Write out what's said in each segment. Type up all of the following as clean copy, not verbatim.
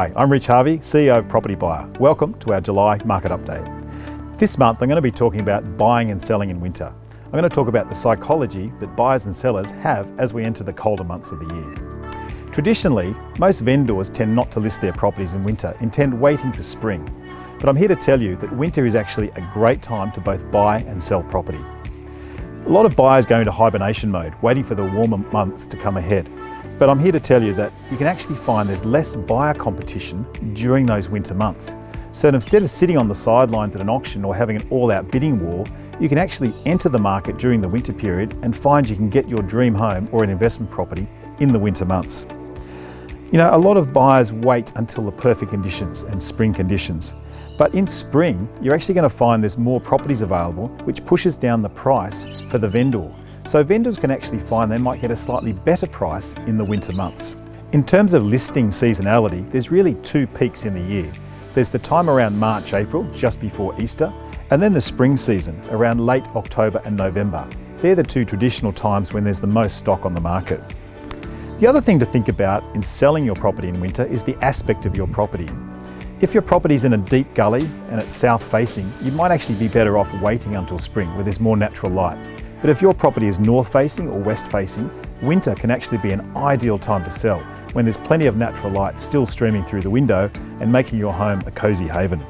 Hi, I'm Rich Harvey, CEO of Property Buyer. Welcome to our July market update. This month I'm going to be talking about buying and selling in winter. I'm going to talk about the psychology that buyers and sellers have as we enter the colder months of the year. Traditionally, most vendors tend not to list their properties in winter, intend waiting for spring. But I'm here to tell you that winter is actually a great time to both buy and sell property. A lot of buyers go into hibernation mode, waiting for the warmer months to come ahead. But I'm here to tell you that you can actually find there's less buyer competition during those winter months. So instead of sitting on the sidelines at an auction or having an all-out bidding war, you can actually enter the market during the winter period and find you can get your dream home or an investment property in the winter months. You know, a lot of buyers wait until the perfect conditions and spring conditions. But in spring, you're actually going to find there's more properties available, which pushes down the price for the vendor. So vendors can actually find they might get a slightly better price in the winter months. In terms of listing seasonality, there's really two peaks in the year. There's the time around March, April, just before Easter, and then the spring season around late October and November. They're the two traditional times when there's the most stock on the market. The other thing to think about in selling your property in winter is the aspect of your property. If your property's in a deep gully and it's south facing, you might actually be better off waiting until spring where there's more natural light. But if your property is north facing or west facing, winter can actually be an ideal time to sell when there's plenty of natural light still streaming through the window and making your home a cosy haven.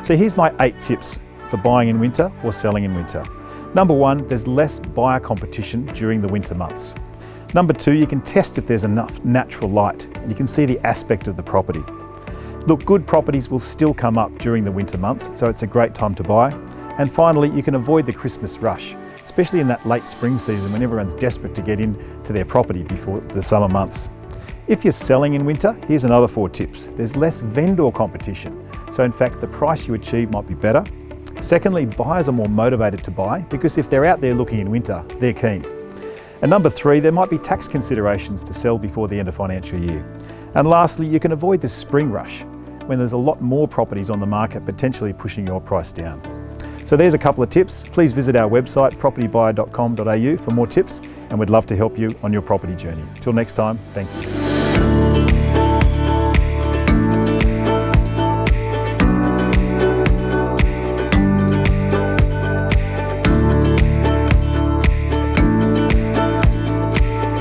So here's my 8 tips for buying in winter or selling in winter. Number 1, there's less buyer competition during the winter months. Number 2, you can test if there's enough natural light and you can see the aspect of the property. Look, good properties will still come up during the winter months, so it's a great time to buy. And finally, you can avoid the Christmas rush, especially in that late spring season when everyone's desperate to get into their property before the summer months. If you're selling in winter, here's another 4 tips. There's less vendor competition, so in fact the price you achieve might be better. Secondly, buyers are more motivated to buy because if they're out there looking in winter, they're keen. And number 3, there might be tax considerations to sell before the end of financial year. And lastly, you can avoid the spring rush when there's a lot more properties on the market potentially pushing your price down. So there's a couple of tips. Please visit our website propertybuyer.com.au for more tips, and we'd love to help you on your property journey. Till next time, thank you.